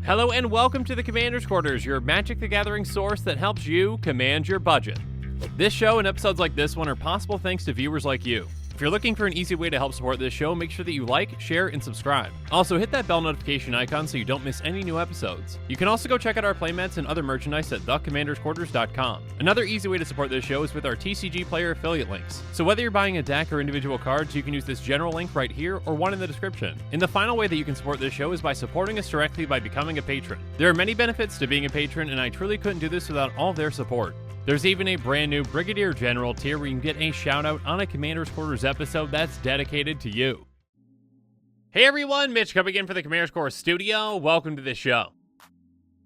Hello and welcome to the Commander's Quarters, your Magic the Gathering source that helps you command your budget. This show and episodes like this one are possible thanks to viewers like you. If you're looking for an easy way to help support this show, make sure that you like, share, and subscribe. Also, hit that bell notification icon so you don't miss any new episodes. You can also go check out our playmats and other merchandise at thecommandersquarters.com. Another easy way to support this show is with our TCG player affiliate links. So whether you're buying a deck or individual cards, you can use this general link right here or one in the description. And the final way that you can support this show is by supporting us directly by becoming a patron. There are many benefits to being a patron, and I truly couldn't do this without all their support. There's even a brand new Brigadier General tier where you can get a shout out on a Commander's Quarters episode that's dedicated to you. Hey everyone, Mitch coming in for the Commander's Quarters studio. Welcome to the show.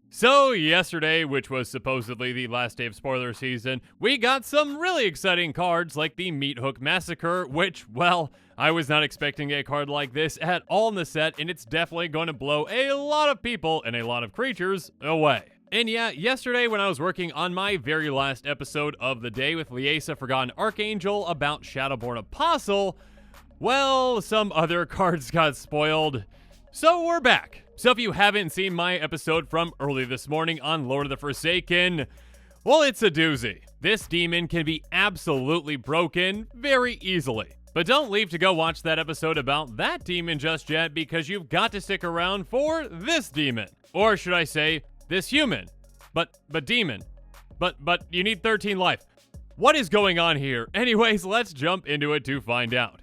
So yesterday, which was supposedly the last day of spoiler season, we got some really exciting cards like the Meat Hook Massacre, which, well, I was not expecting a card like this at all in the set, and it's definitely going to blow a lot of people and a lot of creatures away. And yeah, yesterday when I was working on my very last episode of the day with Liesa Forgotten Archangel about Shadowborn Apostle, well, some other cards got spoiled, so we're back. So if you haven't seen my episode from early this morning on Lord of the Forsaken, well, it's a doozy. This demon can be absolutely broken very easily. But don't leave to go watch that episode about that demon just yet, because you've got to stick around for this demon. Or should I say, this human, but demon, but you need 13 life. What is going on here? Anyways, let's jump into it to find out.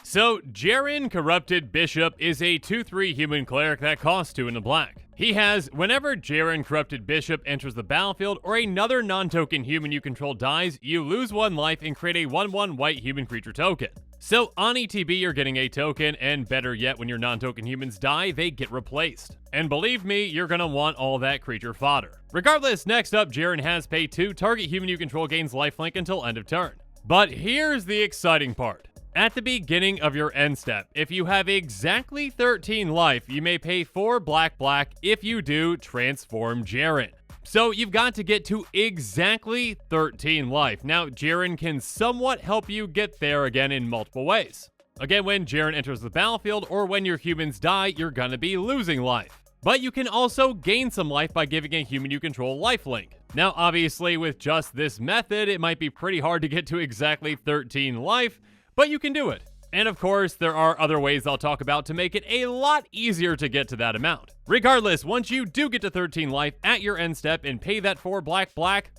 So, Jerren Corrupted Bishop is a 2/3 human cleric that costs 2 in the black. He has, whenever Jerren Corrupted Bishop enters the battlefield or another non-token human you control dies, you lose 1 life and create a 1/1 white human creature token. So on ETB, you're getting a token, and better yet, when your non-token humans die, they get replaced. And believe me, you're gonna want all that creature fodder. Regardless, next up, Jaren has pay 2, target human you control gains lifelink until end of turn. But here's the exciting part. At the beginning of your end step, if you have exactly 13 life, you may pay 4 black. If you do, transform Jaren. So you've got to get to exactly 13 life. Now, Jaren can somewhat help you get there again in multiple ways. Again, when Jaren enters the battlefield or when your humans die, you're gonna be losing life. But you can also gain some life by giving a human you control lifelink. Now, obviously, with just this method, it might be pretty hard to get to exactly 13 life, but you can do it. And of course, there are other ways I'll talk about to make it a lot easier to get to that amount. Regardless, once you do get to 13 life at your end step and pay that 4 black,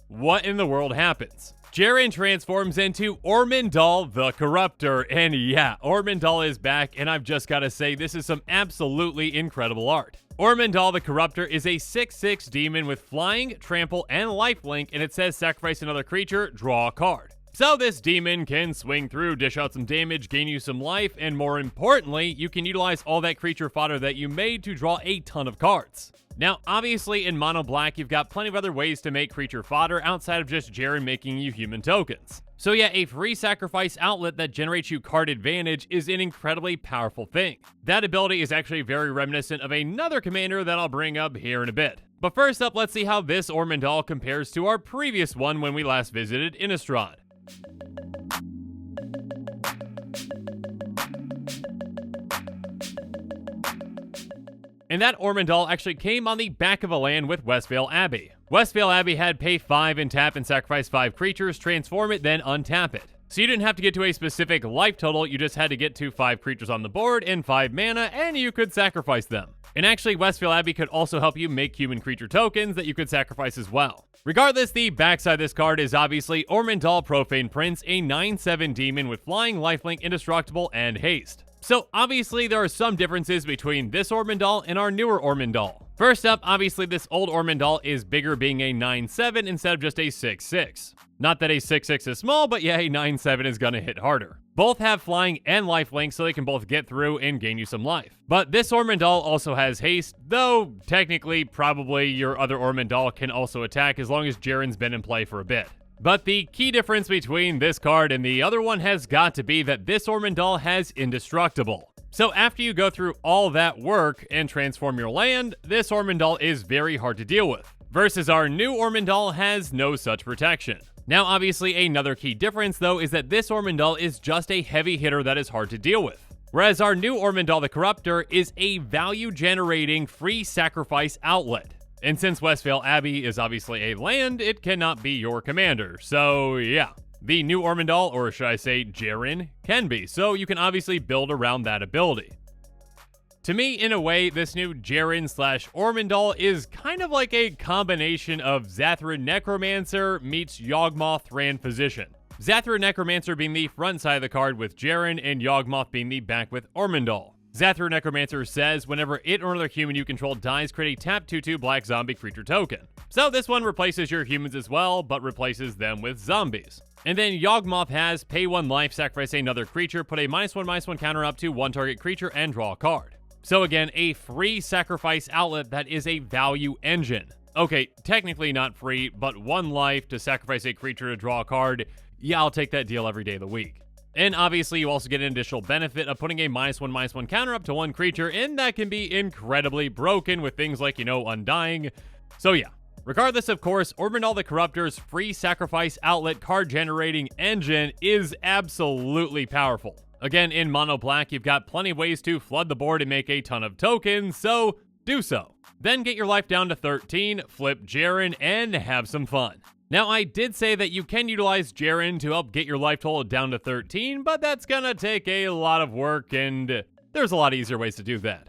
what in the world happens? Jaren transforms into Ormendahl the Corruptor, and yeah, Ormendahl is back, and I've just gotta say, this is some absolutely incredible art. Ormendahl the Corruptor is a 6/6 demon with flying, trample, and lifelink, and it says sacrifice another creature, draw a card. So this demon can swing through, dish out some damage, gain you some life, and more importantly, you can utilize all that creature fodder that you made to draw a ton of cards. Now, obviously in mono black, you've got plenty of other ways to make creature fodder outside of just Jaren making you human tokens. So yeah, a free sacrifice outlet that generates you card advantage is an incredibly powerful thing. That ability is actually very reminiscent of another commander that I'll bring up here in a bit. But first up, let's see how this Ormendahl compares to our previous one when we last visited Innistrad. And that Ormendahl actually came on the back of a land with Westvale Abbey. Westvale Abbey had pay 5 and tap and sacrifice 5 creatures, transform it, then untap it. So you didn't have to get to a specific life total, you just had to get to 5 creatures on the board and 5 mana, and you could sacrifice them. And actually, Westvale Abbey could also help you make human creature tokens that you could sacrifice as well. Regardless, the backside of this card is obviously Ormendahl Profane Prince, a 9/7 demon with flying, lifelink, indestructible, and haste. So obviously there are some differences between this Ormendahl and our newer Ormendahl. First up, obviously this old Ormendahl is bigger, being a 9/7 instead of just a 6/6. Not that a 6/6 is small, but yeah, a 9/7 is gonna hit harder. Both have flying and lifelink, so they can both get through and gain you some life. But this Ormendahl also has haste, though technically probably your other Ormendahl can also attack as long as Jaren's been in play for a bit. But the key difference between this card and the other one has got to be that this Ormendahl has indestructible. So after you go through all that work and transform your land, this Ormendahl is very hard to deal with. versus our new Ormendahl has no such protection. Now obviously another key difference though is that this Ormendahl is just a heavy hitter that is hard to deal with, whereas our new Ormendahl the Corruptor is a value generating free sacrifice outlet. And since Westvale Abbey is obviously a land, it cannot be your commander, so yeah. The new Ormendahl, or should I say Jerren, can be, so you can obviously build around that ability. To me, in a way, this new Jerren/Ormendahl is kind of like a combination of Zathra Necromancer meets Yawgmoth Thran Physician. Zathra Necromancer being the front side of the card with Jerren, and Yawgmoth being the back with Ormendahl. Zathra Necromancer says whenever it or another human you control dies, create a tap 2/2 black zombie creature token. So this one replaces your humans as well, but replaces them with zombies. And then Yawgmoth has pay 1 life, sacrifice another creature, put a -1/-1 counter up to 1 target creature, and draw a card. So again, a free sacrifice outlet that is a value engine. Okay, technically not free, but 1 life to sacrifice a creature to draw a card. Yeah, I'll take that deal every day of the week. And obviously you also get an additional benefit of putting a -1/-1 counter up to 1 creature, and that can be incredibly broken with things like, Undying. So yeah. Regardless, of course, Ormendahl the Corruptor's free sacrifice outlet card generating engine is absolutely powerful. Again, in mono black, you've got plenty of ways to flood the board and make a ton of tokens, so do so. Then get your life down to 13, flip Jaren, and have some fun. Now, I did say that you can utilize Jaren to help get your life total down to 13, but that's gonna take a lot of work, and there's a lot easier ways to do that.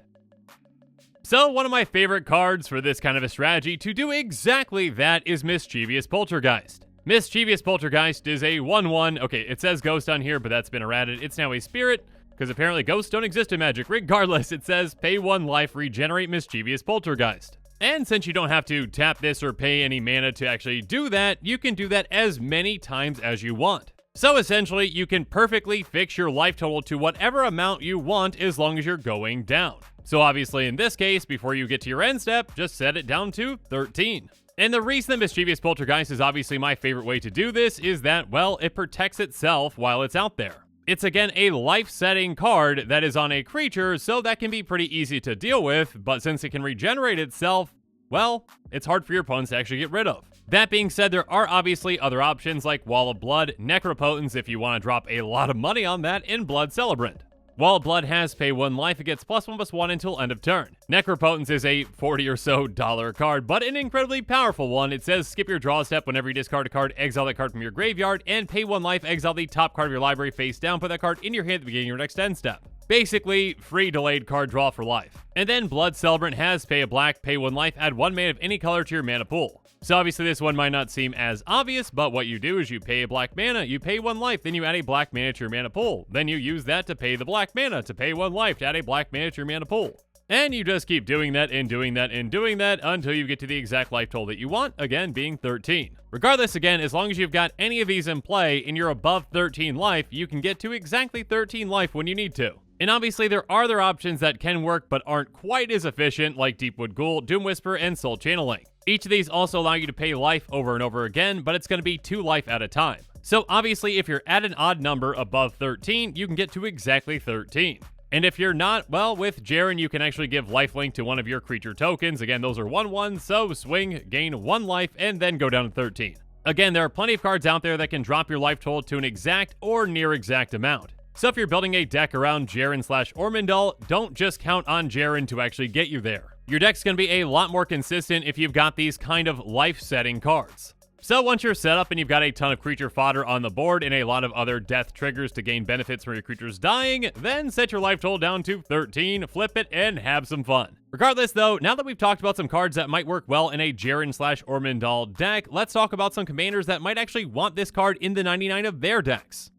So, one of my favorite cards for this kind of a strategy to do exactly that is Mischievous Poltergeist. Mischievous Poltergeist is a 1/1, okay, it says ghost on here, but that's been errated. It's now a spirit, because apparently ghosts don't exist in Magic. Regardless, it says pay 1 life, regenerate Mischievous Poltergeist. And since you don't have to tap this or pay any mana to actually do that, you can do that as many times as you want. So essentially, you can perfectly fix your life total to whatever amount you want as long as you're going down. So obviously in this case, before you get to your end step, just set it down to 13. And the reason that Mischievous Poltergeist is obviously my favorite way to do this is that, well, it protects itself while it's out there. It's again a life-setting card that is on a creature, so that can be pretty easy to deal with, but since it can regenerate itself, well, it's hard for your opponents to actually get rid of. That being said, there are obviously other options like Wall of Blood, Necropotence if you want to drop a lot of money on that, and Blood Celebrant. Wall of Blood has pay 1 life, it gets +1/+1 until end of turn. Necropotence is a $40 or so card, but an incredibly powerful one. It says skip your draw step whenever you discard a card, exile that card from your graveyard, and pay 1 life, exile the top card of your library face down, put that card in your hand at the beginning of your next end step. Basically, free delayed card draw for life. And then Blood Celebrant has pay a black, pay 1 life, add 1 mana of any color to your mana pool. So obviously this one might not seem as obvious, but what you do is you pay a black mana, you pay 1 life, then you add a black mana to your mana pool. Then you use that to pay the black mana, to pay 1 life, to add a black mana to your mana pool. And you just keep doing that and doing that and doing that until you get to the exact life total that you want, again being 13. Regardless, again, as long as you've got any of these in play and you're above 13 life, you can get to exactly 13 life when you need to. And obviously there are other options that can work but aren't quite as efficient, like Deepwood Ghoul, Doom Whisper, and Soul Channeling. Each of these also allow you to pay life over and over again, but it's going to be 2 life at a time. So obviously if you're at an odd number above 13, you can get to exactly 13. And if you're not, well, with Jaren, you can actually give lifelink to one of your creature tokens. Again, those are 1/1, so swing, gain 1 life, and then go down to 13. Again, there are plenty of cards out there that can drop your life total to an exact or near exact amount. So if you're building a deck around Jaren/Ormendahl, don't just count on Jaren to actually get you there. Your deck's going to be a lot more consistent if you've got these kind of life-setting cards. So once you're set up and you've got a ton of creature fodder on the board and a lot of other death triggers to gain benefits from your creatures dying, then set your life total down to 13, flip it, and have some fun. Regardless though, now that we've talked about some cards that might work well in a Jaren/Ormendahl deck, let's talk about some commanders that might actually want this card in the 99 of their decks.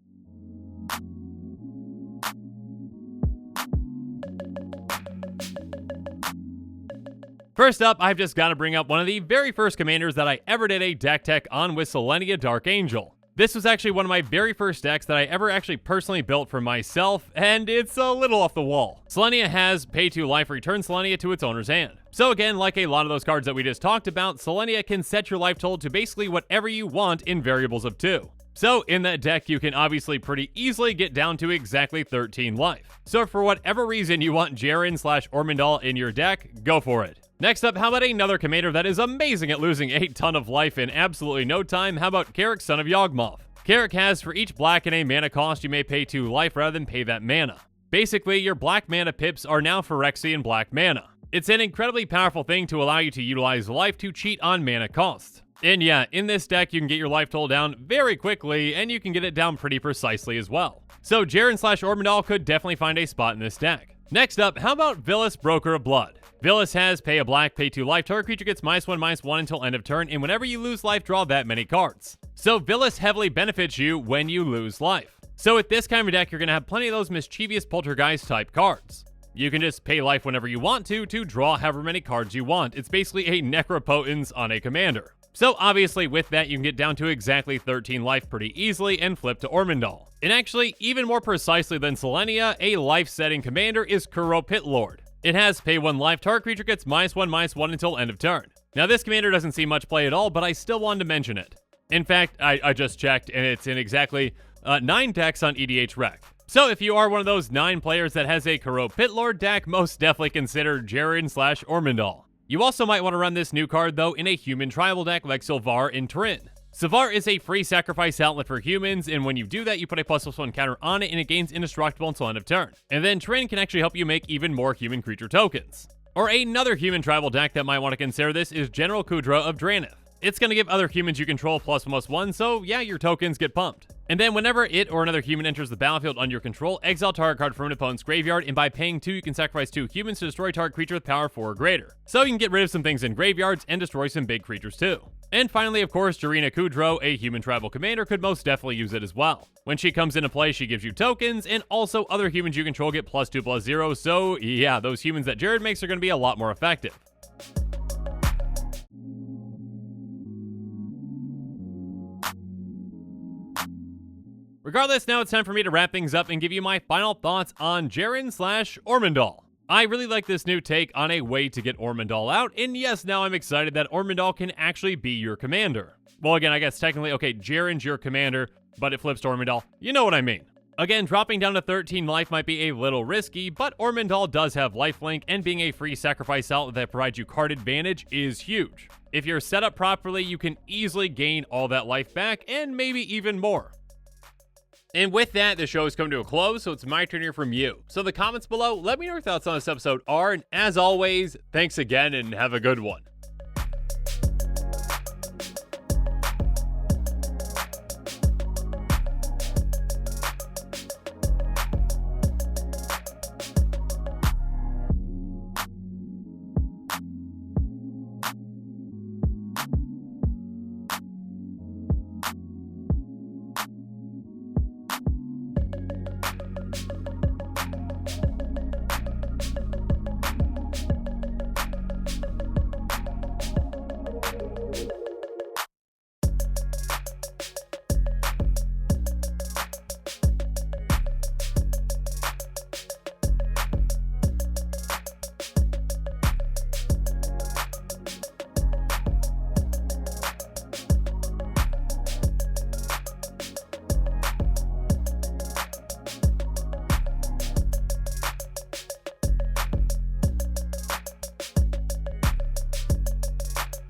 First up, I've just got to bring up one of the very first commanders that I ever did a deck tech on with Selenia Dark Angel. This was actually one of my very first decks that I ever actually personally built for myself, and it's a little off the wall. Selenia has pay 2 life, return Selenia to its owner's hand. So again, like a lot of those cards that we just talked about, Selenia can set your life total to basically whatever you want in variables of 2. So in that deck, you can obviously pretty easily get down to exactly 13 life. So for whatever reason you want Jaren/Ormendahl in your deck, go for it. Next up, how about another commander that is amazing at losing a ton of life in absolutely no time? How about Carrick, son of Yawgmoth? Carrick has, for each black and a mana cost, you may pay 2 life rather than pay that mana. Basically, your black mana pips are now Phyrexian black mana. It's an incredibly powerful thing to allow you to utilize life to cheat on mana cost. And yeah, in this deck, you can get your life total down very quickly, and you can get it down pretty precisely as well. So Jerren/Ormendahl could definitely find a spot in this deck. Next up, how about Vilis, Broker of Blood? Vilis has pay a black, pay 2 life, target creature gets -1/-1 until end of turn, and whenever you lose life, draw that many cards. So Vilis heavily benefits you when you lose life. So with this kind of deck, you're going to have plenty of those mischievous poltergeist type cards. You can just pay life whenever you want to draw however many cards you want. It's basically a Necropotence on a commander. So obviously with that, you can get down to exactly 13 life pretty easily and flip to Ormendahl. And actually, even more precisely than Selenia, a life-setting commander is Kuro Pitlord. It has pay 1 life, target creature gets -1/-1 until end of turn. Now this commander doesn't see much play at all, but I still wanted to mention it. In fact, I just checked, and it's in exactly 9 decks on EDH Rec. So if you are one of those 9 players that has a Kuro Pitlord deck, most definitely consider Jerren/Ormendahl. You also might want to run this new card, though, in a human tribal deck like Sylvar in Trin. Sylvar is a free sacrifice outlet for humans, and when you do that, you put a ++1 counter on it, and it gains indestructible until end of turn. And then Trin can actually help you make even more human creature tokens. Or another human tribal deck that might want to consider this is General Kudra of Drannith. It's going to give other humans you control +1/+1, so yeah, your tokens get pumped. And then whenever it or another human enters the battlefield under your control, exile target card from an opponent's graveyard, and by paying 2, you can sacrifice 2 humans to destroy target creature with power 4 or greater. So you can get rid of some things in graveyards and destroy some big creatures too. And finally, of course, Jarina Kudro, a human tribal commander, could most definitely use it as well. When she comes into play, she gives you tokens, and also other humans you control get +2/+0, so yeah, those humans that Jared makes are going to be a lot more effective. Regardless, now it's time for me to wrap things up and give you my final thoughts on Jerren/Ormendahl. I really like this new take on a way to get Ormendahl out, and yes, now I'm excited that Ormendahl can actually be your commander. Well, again, I guess technically, okay, Jerren's your commander, but it flips to Ormendahl. You know what I mean. Again, dropping down to 13 life might be a little risky, but Ormendahl does have lifelink, and being a free sacrifice outlet that provides you card advantage is huge. If you're set up properly, you can easily gain all that life back, and maybe even more. And with that, the show has come to a close, so it's my turn to hear from you. So the comments below, let me know your thoughts on this episode are, and as always, thanks again and have a good one.